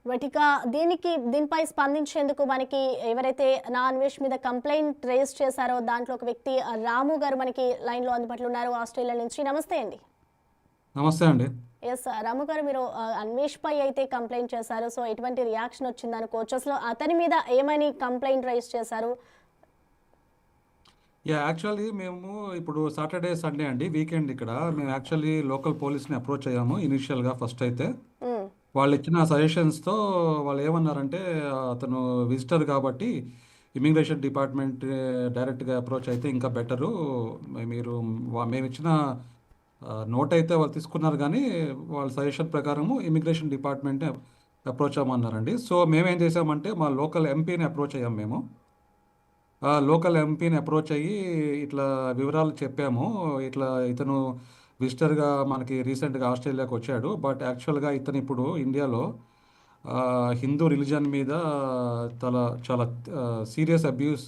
Right. ఇక దీనిపై స్పందించేందుకు మనకి ఎవరైతే నా అన్వేష్ మీద కంప్లైంట్ రేజ్ చేశారో దాంట్లో ఒక వ్యక్తి రాము గారు మనకి లైన్లో అందుబాటులో ఉన్నారు ఆస్ట్రేలియా నుంచి. నమస్తే అండి. నమస్తే అండి. ఎస్ రాము గారు, మీరు అన్వేష్ పై అయితే కంప్లైంట్ చేశారు. సో ఎటువంటి రియాక్షన్ వచ్చింది అనుకోవచ్చు? అసలు అతని మీద ఏమని కంప్లైంట్ రైజ్ చేశారు? యాక్చువల్లీ మేము ఇప్పుడు సాటర్డే సండే అండి, వీకెండ్. ఇక్కడ మేము యాక్చువల్లీ లోకల్ పోలీస్ని అప్రోచ్ అయ్యాము ఇనిషియల్గా. ఫస్ట్ అయితే మ్మ్. వాళ్ళు ఇచ్చిన సజెషన్స్తో వాళ్ళు ఏమన్నారంటే, అతను విజిటర్ కాబట్టి ఇమిగ్రేషన్ డిపార్ట్మెంట్ డైరెక్ట్గా అప్రోచ్ అయితే ఇంకా బెటరు. మీరు మేము ఇచ్చిన నోట్ అయితే వాళ్ళు తీసుకున్నారు, కానీ వాళ్ళ సజెషన్ ప్రకారము ఇమిగ్రేషన్ డిపార్ట్మెంట్ని అప్రోచ్ అవ్వమన్నారండి. సో మేమేం చేసామంటే మా లోకల్ ఎంపీని అప్రోచ్ అయ్యాం. మేము లోకల్ ఎంపీని అప్రోచ్ అయ్యి ఇట్లా వివరాలు చెప్పాము. ఇట్లా ఇతను విజిటర్గా మనకి రీసెంట్గా ఆస్ట్రేలియాకి వచ్చాడు, బట్ యాక్చువల్గా ఇతను ఇప్పుడు ఇండియాలో హిందూ రిలీజన్ మీద చాలా సీరియస్ అబ్యూస్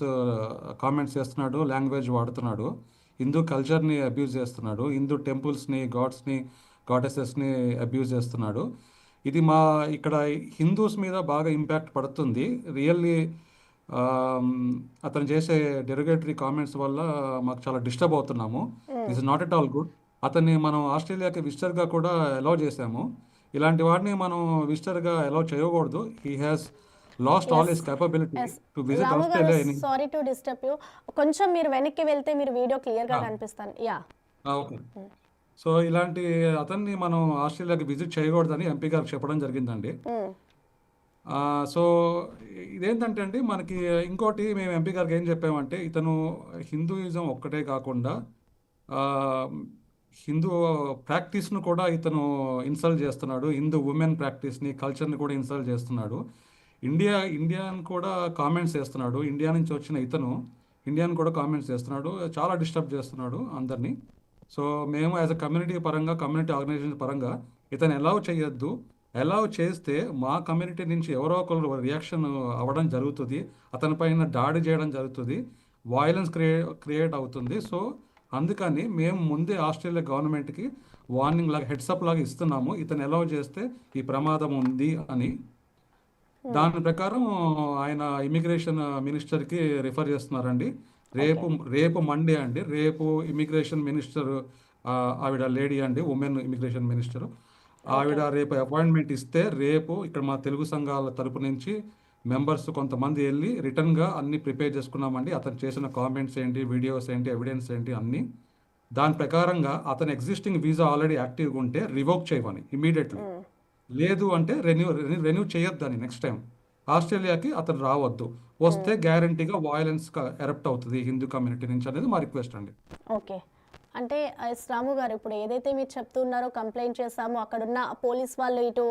కామెంట్స్ చేస్తున్నాడు, లాంగ్వేజ్ వాడుతున్నాడు, హిందూ కల్చర్ని అబ్యూజ్ చేస్తున్నాడు, హిందూ టెంపుల్స్ని, గాడ్స్ని, గాడెసెస్ని అబ్యూజ్ చేస్తున్నాడు. ఇది మా ఇక్కడ హిందూస్ మీద బాగా ఇంపాక్ట్ పడుతుంది. రియల్లీ అతను చేసే డెరిగేటరీ కామెంట్స్ వల్ల మాకు చాలా డిస్టర్బ్ అవుతున్నాము. This is not at all good. అతన్ని మనం ఆస్ట్రేలియాకి విజిటర్గా కూడా అలౌ చేసాము. ఇలాంటి వాడిని మనం విజిటర్గా అలౌ చేయకూడదు. He has lost all his capability to visit Ramu garu, Australia. Sorry to disturb you. కొంచెం మీరు వెనక్కి వెళ్తే మీరు వీడియో క్లియర్గా కనిపిస్తాను. యా. ఓకే. సో ఇలాంటి అతన్ని మనం ఆస్ట్రేలియాకి విజిట్ చేయకూడదని ఎంపీ గారికి చెప్పడం జరిగిందండి. సో ఇదేంటంటే అండి, మనకి ఇంకోటి మేము ఎంపీ గారికి ఏం చెప్పామంటే, ఇతను హిందూయిజం ఒక్కటే కాకుండా హిందూ ప్రాక్టీస్ను కూడా ఇతను ఇన్సల్ట్ చేస్తున్నాడు. హిందూ ఉమెన్ ప్రాక్టీస్ని, కల్చర్ని కూడా ఇన్సల్ట్ చేస్తున్నాడు. ఇండియాని కూడా కామెంట్స్ చేస్తున్నాడు. ఇండియా నుంచి వచ్చిన ఇతను ఇండియాని కూడా కామెంట్స్ చేస్తున్నాడు. చాలా డిస్టర్బ్ చేస్తున్నాడు అందరినీ. సో మేము యాజ్ అ కమ్యూనిటీ పరంగా, కమ్యూనిటీ ఆర్గనైజేషన్ పరంగా ఇతను అలౌ చేయొద్దు. అలౌ చేస్తే మా కమ్యూనిటీ నుంచి ఎవరో ఒకరు రియాక్షన్ అవ్వడం జరుగుతుంది, అతనిపైన దాడి చేయడం జరుగుతుంది, వైలెన్స్ క్రియేట్ అవుతుంది. సో అందుకని మేము ముందే ఆస్ట్రేలియా గవర్నమెంట్కి వార్నింగ్ లాగా, హెడ్సప్ లాగా ఇస్తున్నాము, ఇతను అలౌ చేస్తే ఈ ప్రమాదం ఉంది అని. దాని ప్రకారం ఆయన ఇమిగ్రేషన్ మినిస్టర్కి రిఫర్ చేస్తున్నారండి. రేపు మండే అండి. రేపు ఇమిగ్రేషన్ మినిస్టర్, ఆవిడ లేడీ అండి, ఉమెన్ ఇమిగ్రేషన్ మినిస్టర్, ఆవిడ రేపు అపాయింట్మెంట్ ఇస్తే, రేపు ఇక్కడ మా తెలుగు సంఘాల తరపు నుంచి మెంబర్స్ కొంతమంది వెళ్ళి రిటర్న్గా అన్ని ప్రిపేర్ చేసుకున్నామండి. అతను చేసిన కామెంట్స్ ఏంటి, వీడియోస్ ఏంటి, ఎవిడెన్స్ ఏంటి అన్నీ. దాని ప్రకారంగా అతని ఎగ్జిస్టింగ్ వీసా ఆల్రెడీ యాక్టివ్గా ఉంటే రివోక్ చేయమని ఇమీడియట్లీ, లేదు అంటే రెన్యూ చేయొద్దని. నెక్స్ట్ టైం ఆస్ట్రేలియాకి అతను రావద్దు, వస్తే గ్యారంటీగా వైలెన్స్ ఎరప్ట్ అవుతుంది హిందూ కమ్యూనిటీ నుంచి అనేది మా రిక్వెస్ట్ అండి. ఓకే. అంటే రాము గారు, ఇప్పుడు ఏదైతే మీరు చెప్తున్నారో, కంప్లైంట్ చేశాము, అక్కడున్న పోలీస్ వాళ్ళు, ఇటు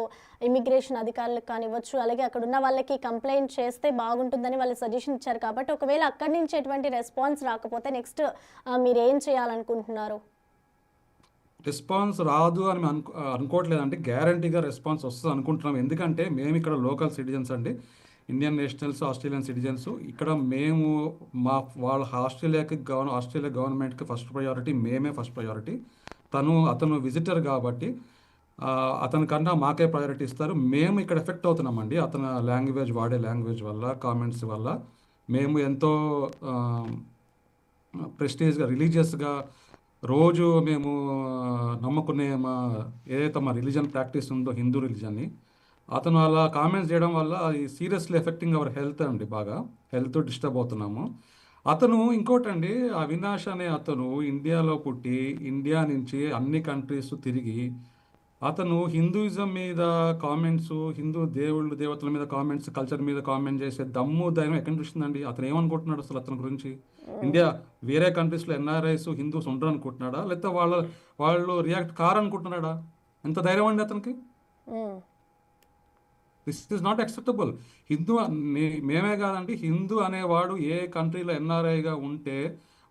ఇమిగ్రేషన్ అధికారులకు కానివ్వచ్చు, అలాగే అక్కడున్న వాళ్ళకి కంప్లైంట్ చేస్తే బాగుంటుందని వాళ్ళు సజెషన్ ఇచ్చారు. కాబట్టి ఒకవేళ అక్కడి నుంచి ఎటువంటి రెస్పాన్స్ రాకపోతే నెక్స్ట్ మీరు ఏం చేయాలనుకుంటున్నారు? రెస్పాన్స్ రాదు అని అనుకోవట్లేదండి. గ్యారంటీగా రెస్పాన్స్ వస్తుంది అనుకుంటున్నాం. ఎందుకంటే మేము ఇక్కడ లోకల్ సిటిజన్స్ అండి, ఇండియన్ నేషనల్స్, ఆస్ట్రేలియన్ సిటిజన్స్. ఇక్కడ మేము వాళ్ళ ఆస్ట్రేలియా గవర్నమెంట్కి ఫస్ట్ ప్రయారిటీ, మేమే ఫస్ట్ ప్రయారిటీ. అతను విజిటర్ కాబట్టి అతని కన్నా మాకే ప్రయారిటీ ఇస్తారు. మేము ఇక్కడ ఎఫెక్ట్ అవుతున్నామండి అతను వాడే లాంగ్వేజ్ వల్ల, కామెంట్స్ వల్ల. మేము ఎంతో ప్రెస్టీజ్గా, రిలీజియస్గా రోజు మేము నమ్ముకునే ఏదైతే మా రిలీజన్ ప్రాక్టీస్ ఉందో, హిందూ రిలీజన్ని, అతను అలా కామెంట్స్ చేయడం వల్ల అది సీరియస్లీ ఎఫెక్టింగ్ అవర్ హెల్త్ అండి. బాగా హెల్త్ డిస్టర్బ్ అవుతున్నాము. అతను ఇంకోటండి, అవినాష్ అనే అతను ఇండియాలో పుట్టి, ఇండియా నుంచి అన్ని కంట్రీస్ తిరిగి, అతను హిందూయిజం మీద కామెంట్స్, హిందూ దేవతల మీద కామెంట్స్, కల్చర్ మీద కామెంట్ చేసే దమ్ము ధైర్యం ఎక్కడి నుంచి వస్తుందండి? అతను ఏమనుకుంటున్నాడు అసలు అతని గురించి? ఇండియా వేరే కంట్రీస్లో ఎన్ఆర్ఐస్ హిందూస్ ఉండరు అనుకుంటున్నాడా, లేకపోతే వాళ్ళు రియాక్ట్ కారనుకుంటున్నాడా? ఎంత ధైర్యం అండి అతనికి? This is not acceptable. మేమే కాదండి, హిందూ అనేవాడు ఏ కంట్రీలో ఎన్ఆర్ఐగా ఉంటే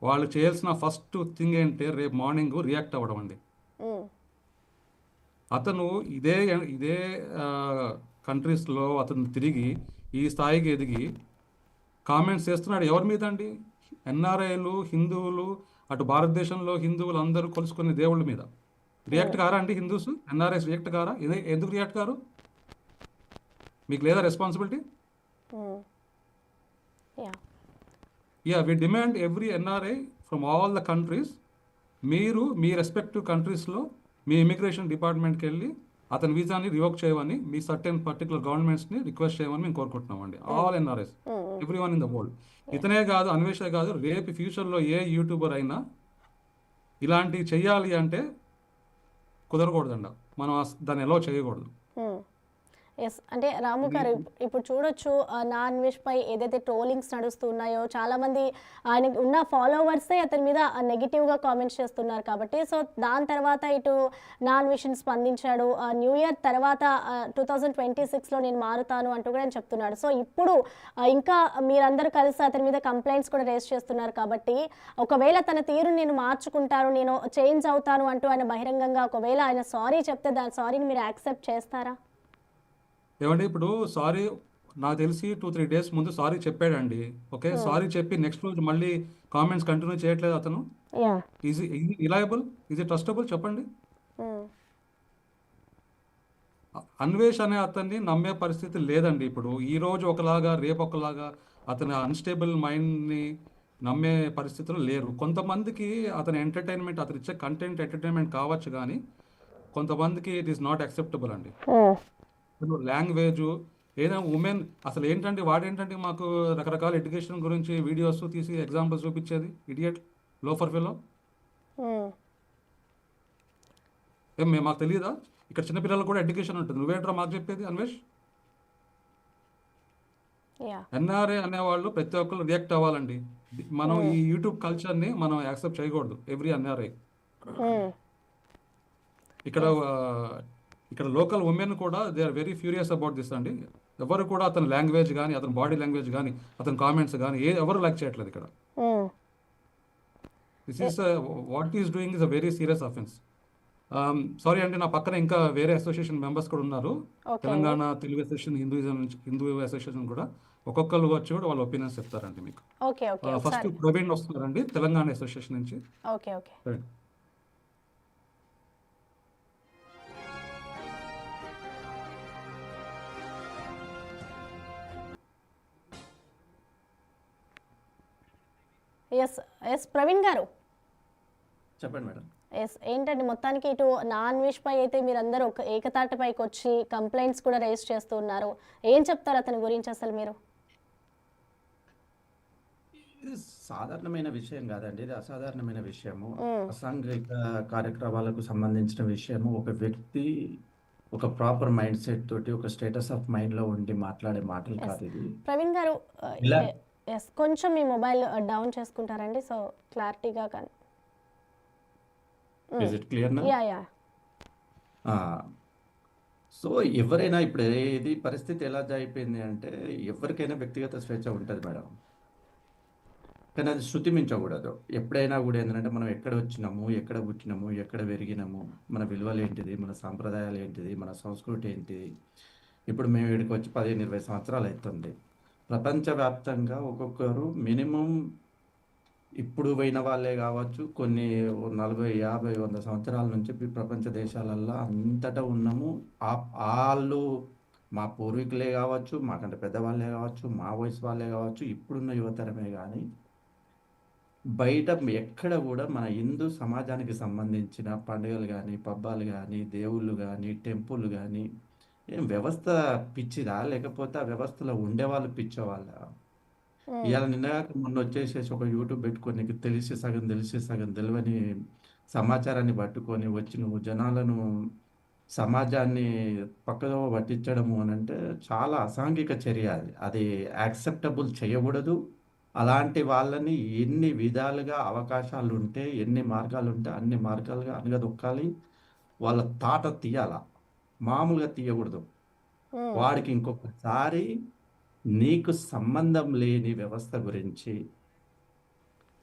వాళ్ళు చేయాల్సిన ఫస్ట్ థింగ్ ఏంటంటే రేపు మార్నింగ్ రియాక్ట్ అవ్వడం అండి. అతను ఇదే కంట్రీస్లో అతను తిరిగి ఈ స్థాయికి ఎదిగి కామెంట్స్ చేస్తున్నాడు. ఎవరి మీద అండి? ఎన్ఆర్ఐలు, హిందువులు, అటు భారతదేశంలో హిందువులు అందరూ కొలుసుకునే దేవుళ్ళ మీద రియాక్ట్ కారా అండి? హిందూస్, ఎన్ఆర్ఐస్ రియాక్ట్ కారా? ఎందుకు రియాక్ట్ కారు? మీకు లేదా responsibility? Yeah yeah, we demand every NRI from all the countries, మీరు మీ రెస్పెక్టివ్ కంట్రీస్లో మీ ఇమిగ్రేషన్ డిపార్ట్మెంట్కి వెళ్ళి అతని వీసాని రివోక్ చేయమని మీ సర్టెన్ పర్టికులర్ గవర్నమెంట్స్ని రిక్వెస్ట్ చేయమని మేము కోరుకుంటున్నామండి. All NRIs, everyone in the world. ఇతనే కాదు, అన్వేషే కాదు, రేపు ఫ్యూచర్లో ఏ యూట్యూబర్ అయినా ఇలాంటివి చెయ్యాలి అంటే కుదరకూడదండి. మనం దాన్ని ఎలా చేయకూడదు. ఎస్ అంటే రాము గారు ఇప్పుడు చూడొచ్చు నా అన్వేష్ పై ఏదైతే ట్రోలింగ్స్ నడుస్తున్నాయో చాలామంది ఆయన ఉన్న ఫాలోవర్సే అతని మీద నెగిటివ్గా కామెంట్స్ చేస్తున్నారు కాబట్టి సో దాని తర్వాత ఇటు నా అన్వేషణ స్పందించాడు. న్యూ ఇయర్ తర్వాత 2026లో నేను మారుతాను అంటూ కూడా ఆయన చెప్తున్నాడు. సో ఇప్పుడు ఇంకా మీరందరూ కలిసి అతని మీద కంప్లైంట్స్ కూడా రేస్ చేస్తున్నారు కాబట్టి ఒకవేళ తన తీరు నేను మార్చుకుంటాను, నేను చేంజ్ అవుతాను అంటూ ఆయన బహిరంగంగా ఒకవేళ ఆయన సారీ చెప్తే దాని సారీని మీరు యాక్సెప్ట్ చేస్తారా? ఏమండి, ఇప్పుడు సారీ నాకు తెలిసి 2-3 డేస్ ముందు సారీ చెప్పాడండి. ఓకే, సారీ చెప్పి నెక్స్ట్ రోజు మళ్ళీ కామెంట్స్ కంటిన్యూ చేయట్లేదు అతను. ఈజీ రిలయబుల్, ఈజీ ట్రస్టబుల్ చెప్పండి. అన్వేష్ అనే అతన్ని నమ్మే పరిస్థితి లేదండి. ఇప్పుడు ఈ రోజు ఒకలాగా రేపు ఒకలాగా అతని అన్స్టేబుల్ మైండ్ని నమ్మే పరిస్థితులు లేరు. కొంతమందికి అతని ఎంటర్టైన్మెంట్, అతను ఇచ్చే కంటెంట్ ఎంటర్టైన్మెంట్ కావచ్చు, కానీ కొంతమందికి ఇట్ ఈస్ నాట్ యాక్సెప్టబుల్ అండి. లాంగ్వేజ్ ఏదైనా ఉమెన్ అసలు ఏంటంటే వాడేంటంటే మాకు రకరకాల ఎడ్యుకేషన్ గురించి వీడియోస్ తీసి ఎగ్జాంపుల్స్ చూపించేది. Idiot, loafer fellow. మాకు తెలియదా? ఇక్కడ చిన్నపిల్లలు కూడా ఎడ్యుకేషన్ ఉంటుంది. నువ్వేంట్రా మాకు చెప్పేది అన్వేష్? ఎన్ఆర్ఏ అనేవాళ్ళు ప్రతి ఒక్కరు రియాక్ట్ అవ్వాలండి. మనం ఈ యూట్యూబ్ కల్చర్ని మనం యాక్సెప్ట్ చేయకూడదు. ఎవ్రీ ఎన్ఆర్ఐ ఇక్కడ లోకల్ ఉమెన్ కూడా they are very furious about this అండి. ఎవరు కూడా అతని లాంగ్వేజ్ కానీ, అతని బాడీ లాంగ్వేజ్ కానీ, అతని కామెంట్స్ కానీ ఎవరు లైక్ చేయట్లేదు ఇక్కడ. This is what is doing is a very serious offence. Sorry అండి, నా పక్కన ఇంకా వేరే అసోసియేషన్ మెంబర్స్ కూడా ఉన్నారు. తెలంగాణ తెలుగు అసోసియేషన్, హిందూ అసోసియేషన్ కూడా ఒక్కొక్కరు వచ్చి కూడా వాళ్ళ ఒపీనియన్స్ చెప్తారండి మీకు. ఫస్ట్ ప్రవీణ్ వస్తున్నారండి తెలంగాణ అసోసియేషన్ నుంచి. ఎస్ ప్రవీణ్ గారు చెప్పండి మేడం. ఎస్ ఏంటండి మొత్తానికి ఇటు నా అన్వేష్ పై అయితే మీరందరూ ఒక ఏకతాటిపైకి వచ్చి కంప్లైంట్స్ కూడా రేస్ చేస్తూ ఉన్నారు. ఏం చెప్తారు అతని గురించి అసలు మీరు? ఇది సాధారణమైన విషయం కాదండి, ఇది అసాధారణమైన విషయము. అసాంఘిక కార్యక్రమాలకు సంబంధించిన విషయము. ఒక వ్యక్తి ఒక ప్రాపర్ మైండ్ సెట్ తోటి ఒక స్టేటస్ ఆఫ్ మైండ్ లో ఉండి మాట్లాడే మాటలు కాదు ఇది. ప్రవీణ్ గారు ఎస్ కొంచెం మీ మొబైల్ డౌన్ చేసుకుంటారండి, సో క్లారిటీగా కానీ. Is it clear now? So ఎవరైనా ఇప్పుడు ఇది పరిస్థితి ఎలా అయిపోయింది అంటే ఎవరికైనా వ్యక్తిగత స్వేచ్ఛ ఉంటుంది మేడం, కానీ అది శృతి మించకూడదు. ఎప్పుడైనా కూడా ఏంటంటే మనం ఎక్కడ వచ్చినాము, ఎక్కడ పుట్టినాము, ఎక్కడ పెరిగినాము, మన విలువలు ఏంటిది, మన సాంప్రదాయాలు ఏంటిది, మన సంస్కృతి ఏంటిది. ఇప్పుడు మేము ఇక్కడికి వచ్చి 15-20 సంవత్సరాలు అవుతుంది. ప్రపంచవ్యాప్తంగా ఒక్కొక్కరు మినిమం ఇప్పుడు పోయిన వాళ్ళే కావచ్చు, కొన్ని 40, 50, 100 సంవత్సరాల నుంచి ప్రపంచ దేశాలల్లో అంతటా ఉన్నాము. వాళ్ళు మా పూర్వీకులే కావచ్చు, మాకంటే పెద్దవాళ్ళే కావచ్చు, మా వయసు వాళ్ళే కావచ్చు, ఇప్పుడున్న యువతరమే కానీ బయట ఎక్కడ కూడా మన హిందూ సమాజానికి సంబంధించిన పండుగలు కానీ, పబ్బాలు కానీ, దేవుళ్ళు కానీ, టెంపుల్ కానీ ఏం వ్యవస్థ పిచ్చిదా, లేకపోతే ఆ వ్యవస్థలో ఉండేవాళ్ళు పిచ్చేవాళ్ళ? ఇవాళ మొన్న వచ్చేసేసి ఒక యూట్యూబ్ పెట్టుకొని నీకు తెలిసి సగం తెలియని సమాచారాన్ని పట్టుకొని వచ్చి నువ్వు జనాలను, సమాజాన్ని పక్కదో పట్టించడము అని అంటే చాలా అసాంఘిక చర్య. అది యాక్సెప్టబుల్ చేయకూడదు. అలాంటి వాళ్ళని ఎన్ని విధాలుగా అవకాశాలు ఉంటే, ఎన్ని మార్గాలు ఉంటే అన్ని మార్గాలుగా అనగదొక్కాలి. వాళ్ళ తాట తీయాల, మామూలుగా తీయకూడదు. వాడికి ఇంకొకసారి నీకు సంబంధం లేని వ్యవస్థ గురించి,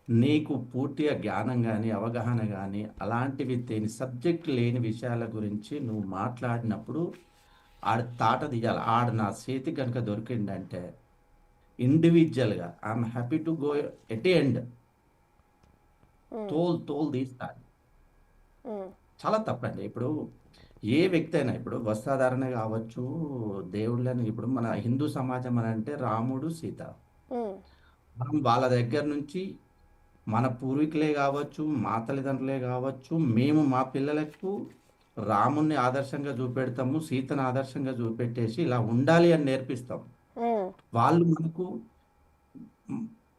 నీకు పూర్తిగా జ్ఞానం కానీ, అవగాహన కానీ, అలాంటివి సబ్జెక్ట్ లేని విషయాల గురించి నువ్వు మాట్లాడినప్పుడు ఆడ తాట తీయాలి. ఆడ నా చేతి కనుక దొరికిందంటే ఇండివిజువల్గా I'm happy to go at end, తోల్ తీస్తాను. చాలా తప్పండి. ఇప్పుడు ఏ వ్యక్తి అయినా ఇప్పుడు వస్త్రధారణ కావచ్చు, దేవుళ్ళని ఇప్పుడు మన హిందూ సమాజం అని అంటే రాముడు సీత, ఉమ్, మనం వాళ్ళ దగ్గర నుంచి మన పూర్వీకులే కావచ్చు, మా తల్లిదండ్రులే కావచ్చు, మేము మా పిల్లలకు రాముణ్ణి ఆదర్శంగా చూపెడతాము, సీతను ఆదర్శంగా చూపెట్టేసి ఇలా ఉండాలి అని నేర్పిస్తాం. ఉమ్, వాళ్ళు మనకు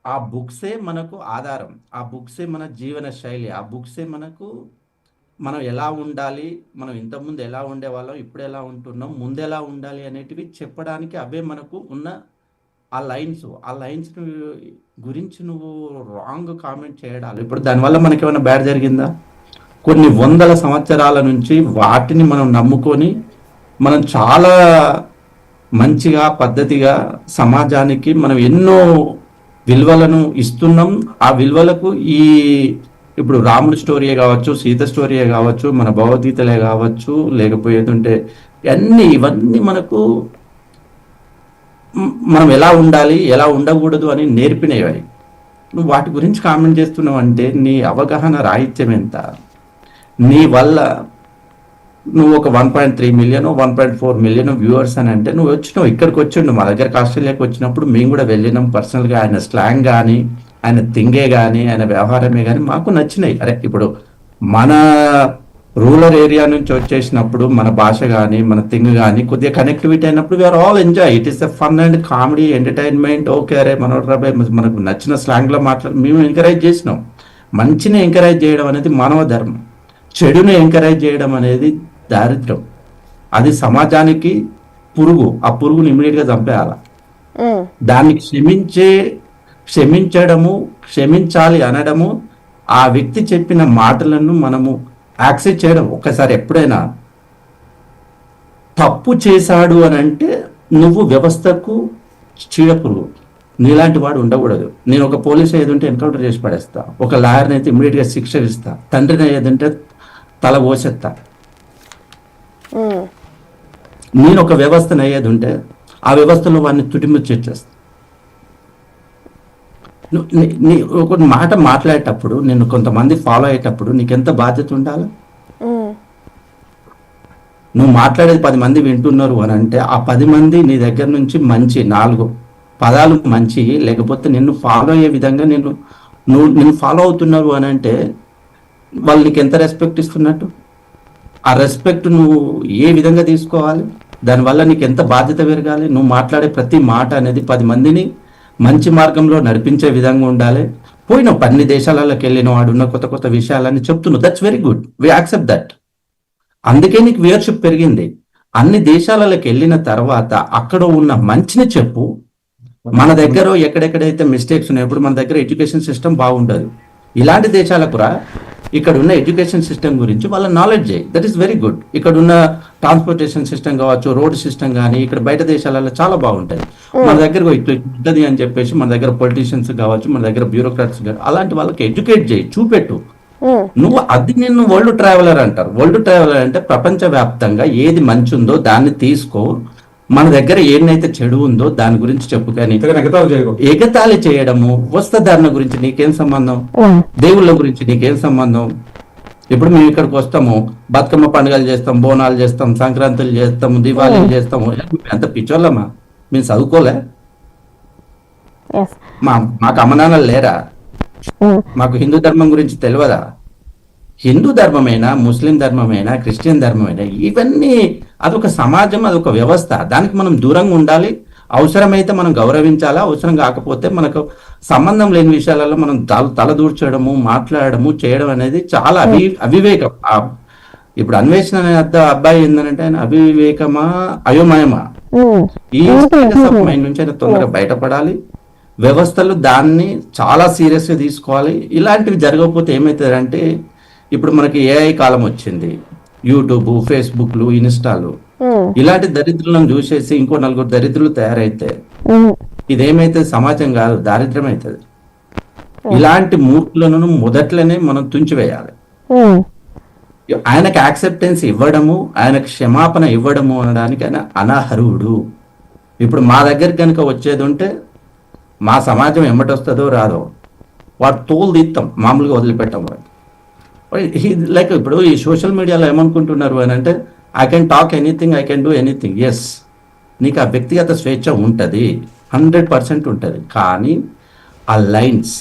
ఆ బుక్సే మనకు ఆధారం, ఆ బుక్సే మన జీవన శైలి, ఆ బుక్సే మనకు మనం ఎలా ఉండాలి, మనం ఇంతకుముందు ఎలా ఉండేవాళ్ళం, ఇప్పుడు ఎలా ఉంటున్నాం, ముందు ఎలా ఉండాలి అనేటివి చెప్పడానికి అవే మనకు ఉన్న ఆ లైన్స్ గురించి నువ్వు రాంగ్ కామెంట్ చేయడాలు ఇప్పుడు దానివల్ల మనకి ఏమైనా బ్యాడ్ జరిగిందా? కొన్ని వందల సంవత్సరాల నుంచి వాటిని మనం నమ్ముకొని మనం చాలా మంచిగా పద్ధతిగా సమాజానికి మనం ఎన్నో విలువలను ఇస్తున్నాం. ఆ విలువలకు ఇప్పుడు రాముడి స్టోరీయే కావచ్చు, సీత స్టోరీయే కావచ్చు, మన భగవద్గీతలే కావచ్చు, లేకపోయేదంటే ఇవన్నీ మనకు మనం ఎలా ఉండాలి, ఎలా ఉండకూడదు అని నేర్పినవి. నువ్వు వాటి గురించి కామెంట్ చేస్తున్నావు అంటే నీ అవగాహన రాహిత్యం ఎంత? నీ వల్ల నువ్వు ఒక 1.3 మిలియన్ 1.4 మిలియన్ వ్యూవర్స్ అని అంటే నువ్వు వచ్చినావు, ఇక్కడికి వచ్చిండు మా దగ్గరకు ఆస్ట్రేలియాకి వచ్చినప్పుడు మేము కూడా వెళ్ళినాం. పర్సనల్గా ఆయన స్లాంగ్ కానీ, ఆయన థింగే కానీ, ఆయన వ్యవహారమే కానీ మాకు నచ్చినాయి. అరే ఇప్పుడు మన రూరల్ ఏరియా నుంచి వచ్చేసినప్పుడు మన భాష కానీ, మన థింగ్ కానీ కొద్దిగా కనెక్టివిటీ అయినప్పుడు we are all enjoy. It is a fun and comedy entertainment. Okay అరే మనోడ్రాబాయ్ మనకు నచ్చిన స్లాంగ్లో మేము ఎంకరేజ్ చేసినాం. మంచిని ఎంకరేజ్ చేయడం అనేది మానవ ధర్మం, చెడుని ఎంకరేజ్ చేయడం అనేది దారిద్ర్యం. అది సమాజానికి పురుగు. ఆ పురుగుని ఇమీడియట్గా చంపేయాలి. ఉమ్, దాన్ని క్షమించడము, క్షమించాలి అనడము, ఆ వ్యక్తి చెప్పిన మాటలను మనము యాక్సెప్ట్ చేయడం. ఒక్కసారి ఎప్పుడైనా తప్పు చేశాడు అని అంటే నువ్వు వ్యవస్థకు చీడపురుగు, నీలాంటి వాడు ఉండకూడదు. నేను ఒక పోలీస్ ఏదంటే ఎన్కౌంటర్ చేసి పడేస్తా, ఒక లాయర్ని అయితే ఇమీడియట్గా శిక్ష ఇస్తా, తండ్రిని ఏదంటే తల పోసేస్తా. ఉమ్, నేను ఒక వ్యవస్థను అయ్యేది ఉంటే ఆ వ్యవస్థలో వాడిని తుడిముచ్చేస్తా. ఒక మాట మాట్లాడేటప్పుడు నేను కొంతమంది ఫాలో అయ్యేటప్పుడు నీకెంత బాధ్యత ఉండాలి? ఉమ్, నువ్వు మాట్లాడేది 10 మంది వింటున్నారు అని అంటే ఆ 10 మంది నీ దగ్గర నుంచి మంచి 4 పదాలు మంచి, లేకపోతే నిన్ను ఫాలో అయ్యే విధంగా నిన్ను ఫాలో అవుతున్నారు అని అంటే వాళ్ళు నీకు ఎంత రెస్పెక్ట్ ఇస్తున్నట్టు? ఆ రెస్పెక్ట్ నువ్వు ఏ విధంగా తీసుకోవాలి? దానివల్ల నీకు ఎంత బాధ్యత పెరగాలి? నువ్వు మాట్లాడే ప్రతి మాట అనేది 10 మందిని మంచి మార్గంలో నడిపించే విధంగా ఉండాలి. పోయినావు అన్ని దేశాలలోకి వెళ్ళిన వాడున్న కొత్త కొత్త విషయాలని చెప్తున్నావు, that's very good, we accept that. అందుకే నీకు వ్యూయర్షిప్ పెరిగింది. అన్ని దేశాలలోకి వెళ్ళిన తర్వాత అక్కడ ఉన్న మంచిని చెప్పు. మన దగ్గర ఎక్కడెక్కడైతే మిస్టేక్స్ ఉన్నాయో, ఇప్పుడు మన దగ్గర ఎడ్యుకేషన్ సిస్టమ్ బాగుండదు, ఇలాంటి దేశాలకు రా, ఇక్కడ ఉన్న ఎడ్యుకేషన్ సిస్టమ్ గురించి వాళ్ళ నాలెడ్జ్ చేయి, దట్ ఈస్ వెరీ గుడ్. ఇక్కడ ఉన్న ట్రాన్స్పోర్టేషన్ సిస్టమ్ కావచ్చు, రోడ్ సిస్టమ్ కానీ ఇక్కడ బయట దేశాలలో చాలా బాగుంటాయి. మన దగ్గర ఇట్లా ఉంటుంది అని చెప్పేసి మన దగ్గర పొలిటీషియన్స్ కావచ్చు, మన దగ్గర బ్యూరోక్రాట్స్ అలాంటి వాళ్ళకి ఎడ్యుకేట్ చేయి, చూపెట్టు. నువ్వు అది నిన్ను వరల్డ్ ట్రావెలర్ అంటారు. వరల్డ్ ట్రావెలర్ అంటే ప్రపంచవ్యాప్తంగా ఏది మంచి ఉందో దాన్ని తీసుకో, మన దగ్గర ఏదైతే చెడు ఉందో దాని గురించి చెప్పు. కానీ ఎగతాళి చేయడము, వస్త్రధారణ గురించి నీకేం సంబంధం? దేవుళ్ళ గురించి నీకేం సంబంధం? ఇప్పుడు మేము ఇక్కడికి వస్తాము, బతుకమ్మ పండుగలు చేస్తాం, బోనాలు చేస్తాం, సంక్రాంతులు చేస్తాము, దివాళీలు చేస్తాము. ఎంత పిచ్చోళ్ళమా? మేము చదువుకోలే? మాకు అమ్మనాన్నలు లేరా? మాకు హిందూ ధర్మం గురించి తెలియదా? హిందూ ధర్మమైనా, ముస్లిం ధర్మమైనా, క్రిస్టియన్ ధర్మమైనా ఇవన్నీ అదొక సమాజం, అదొక వ్యవస్థ. దానికి మనం దూరంగా ఉండాలి. అవసరమైతే మనం గౌరవించాలా, అవసరం కాకపోతే మనకు సంబంధం లేని విషయాలలో మనం తలదూర్చడము, మాట్లాడము, చేయడం అనేది చాలా అవివేకం. ఇప్పుడు అన్వేషణ అనే అబ్బాయి ఏంటంటే ఆయన అవివేకమా అయోమయమా? ఈ మైండ్ నుంచి ఆయన తొందరగా బయటపడాలి. వ్యవస్థలు దాన్ని చాలా సీరియస్ గా తీసుకోవాలి. ఇలాంటివి జరగకపోతే ఏమవుతుందంటే ఇప్పుడు మనకి ఏఐ కాలం వచ్చింది, యూట్యూబ్, ఫేస్బుక్లు, ఇన్స్టాలు, ఇలాంటి దరిద్రులను చూసేసి ఇంకో 4 దరిద్రులు తయారైతే ఇదేమైతే సమాజం కాదు, దారిద్ర్యం అవుతుంది. ఇలాంటి మూర్ఖులను మొదట్లోనే మనం తుంచివేయాలి. ఆయనకు యాక్సెప్టెన్స్ ఇవ్వడము, ఆయనకు క్షమాపణ ఇవ్వడము అనడానికి ఆయన అనర్హుడు. ఇప్పుడు మా దగ్గర కనుక వచ్చేది ఉంటే మా సమాజం ఎమ్మటొస్తుందో రాదో వాడు తోలు తీస్తాం, మామూలుగా వదిలిపెట్టాం. లైక్ ఇప్పుడు ఈ సోషల్ మీడియాలో ఏమనుకుంటున్నారు అని అంటే I can talk anything, I can do anything. Yes, నీకు ఆ వ్యక్తిగత స్వేచ్ఛ ఉంటుంది, 100% ఉంటుంది. కానీ ఆ లైన్స్,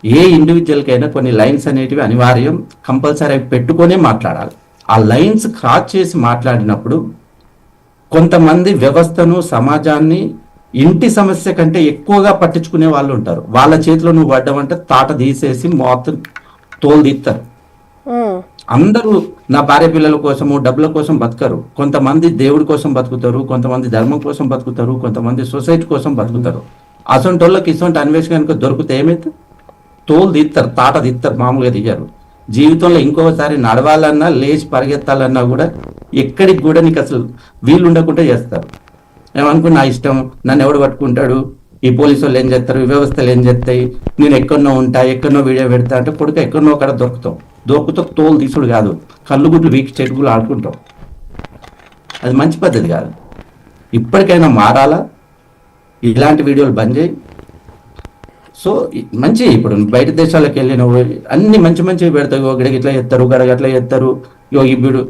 ఏ ఇండివిజువల్కైనా కొన్ని లైన్స్ అనేటివి అనివార్యం, కంపల్సరీ అవి పెట్టుకొనే మాట్లాడాలి. ఆ లైన్స్ క్రాస్ చేసి మాట్లాడినప్పుడు కొంతమంది వ్యవస్థను, సమాజాన్ని ఇంటి సమస్య కంటే ఎక్కువగా పట్టించుకునే వాళ్ళు ఉంటారు. వాళ్ళ చేతిలో నువ్వు పడ్డావంటే తాట తీసేసి మొత్తం తోలు తీస్తారు. అందరూ నా భార్య పిల్లల కోసము, డబ్బుల కోసం బతకరు. కొంతమంది దేవుడి కోసం బతుకుతారు, కొంతమంది ధర్మం కోసం బతుకుతారు, కొంతమంది సొసైటీ కోసం బతుకుతారు. అసొంటి వాళ్ళకి ఇసొంటి అన్వేషణ కనుక దొరికితే ఏమైతే తోలు తీస్తారు, తాట తీస్తారు, మామూలుగా తీయరు. జీవితంలో ఇంకోసారి నడవాలన్నా, లేచి పరిగెత్తాలన్నా కూడా ఎక్కడికి కూడా నీకు అసలు వీలు ఉండకుండా చేస్తారు. ఏమనుకున్నా, నా ఇష్టం, నన్ను ఎవడు పట్టుకుంటాడు, ఈ పోలీసు వాళ్ళు ఏం చేస్తారు, ఈ వ్యవస్థలు ఏం చేస్తాయి, నేను ఎక్కడనో ఉంటా, ఎక్కడనో వీడియో పెడతా అంటే కొడుకు ఎక్కడనో అక్కడ దొరుకుతావు తోలు తీసుడు కాదు, కళ్ళు గుడ్లు వీక్ చెట్టుకులు ఆడుకుంటావు. అది మంచి పద్ధతి కాదు. ఇప్పటికైనా మారాలా, ఇలాంటి వీడియోలు బంద్ చేయి. సో మంచి, ఇప్పుడు బయట దేశాలకు వెళ్ళిన అన్ని మంచి మంచివి పెడతావు, గడికి ఇట్లా చేస్తారు, గడగట్లా చేస్తారు, ఇప్పుడు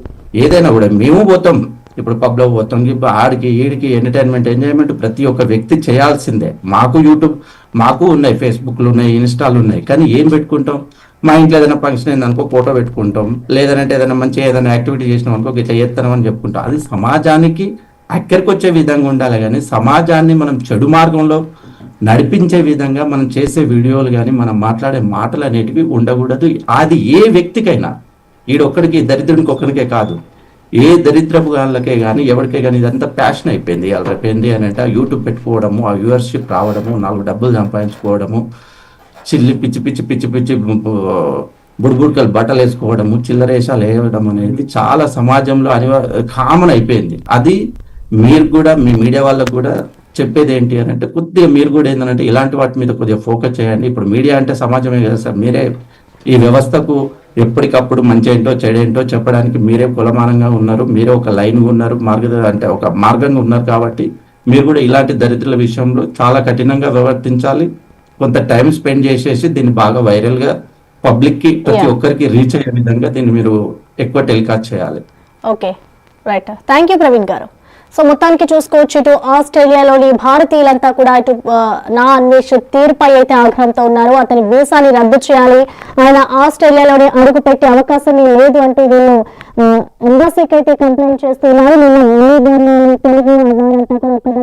ఏదైనా కూడా మేము పోతాం, ఇప్పుడు పబ్లో పోతాం, ఇప్పుడు ఆడికి ఈడికి ఎంటర్టైన్మెంట్ ప్రతి ఒక్క వ్యక్తి చేయాల్సిందే. మాకు యూట్యూబ్, మాకు ఉన్నాయి, ఫేస్బుక్లు ఉన్నాయి, ఇన్స్టాలు ఉన్నాయి. కానీ ఏం పెట్టుకుంటాం, మా ఇంట్లో ఏదైనా ఫంక్షన్ అయింది అనుకో ఫోటో పెట్టుకుంటాం, లేదంటే ఏదైనా మంచిగా ఏదైనా యాక్టివిటీ చేసినాం అనుకో ఇట్లా చేస్తామని చెప్పుకుంటాం. అది సమాజానికి అక్కడికి వచ్చే విధంగా ఉండాలి. కానీ సమాజాన్ని మనం చెడు మార్గంలో నడిపించే విధంగా మనం చేసే వీడియోలు కానీ మనం మాట్లాడే మాటలు అనేటివి ఉండకూడదు. అది ఏ వ్యక్తికైనా, ఈడొక్కడికి దరిద్రునికి ఒక్కడికే కాదు, ఏ దరిద్రపు వాళ్ళకే కానీ ఎవరికే కానీ ఇదంతా ప్యాషన్ అయిపోయింది. అయిపోయింది అని అంటే యూట్యూబ్ పెట్టుకోవడము, ఆ వ్యూవర్షిప్ రావడము, 4 డబ్బులు సంపాదించుకోవడము, పిచ్చి పిచ్చి పిచ్చి పిచ్చి బుడిబుడికలు బట్టలు వేసుకోవడము, చిల్లరేషాలు వేయడం అనేది చాలా సమాజంలో కామన్ అయిపోయింది. అది మీరు కూడా, మీ మీడియా వాళ్ళకు కూడా చెప్పేది ఏంటి అని అంటే, కొద్దిగా మీరు కూడా ఏంటంటే ఇలాంటి వాటి మీద కొద్దిగా ఫోకస్ చేయండి. ఇప్పుడు మీడియా అంటే సమాజమే కదా సార్, మీరే ఈ వ్యవస్థకు ఎప్పటికప్పుడు మంచి ఏంటో చెడేంటో చెప్పడానికి మీరే కులమానంగా ఉన్నారు, మీరే ఒక లైన్గా ఉన్నారు, అంటే ఒక మార్గంగా ఉన్నారు. కాబట్టి మీరు కూడా ఇలాంటి దరిద్రుల విషయంలో చాలా కఠినంగా వ్యవర్తించాలి. కొంత టైం స్పెండ్ చేసేసి దీన్ని బాగా వైరల్గా పబ్లిక్కి, ప్రతి ఒక్కరికి రీచ్ అయ్యే విధంగా దీన్ని మీరు ఎక్కువ టెలికాస్ట్ చేయాలి. Okay, right, thank you Praveen గారు. సో మొత్తానికి చూసుకోవచ్చు, ఇటు ఆస్ట్రేలియాలోని భారతీయులంతా కూడా ఇటు నా అన్వేష్ తీర్పై అయితే ఆగ్రహంతో ఉన్నారు. అతని వీసాని రద్దు చేయాలి, ఆయన ఆస్ట్రేలియాలోనే అడుగు పెట్టే అవకాశం లేదు అంటూ వీళ్ళు ఎంబసీకి అయితే కంప్లైంట్ చేస్తున్నారు. నిన్న తెలుగు వారంతా కూడా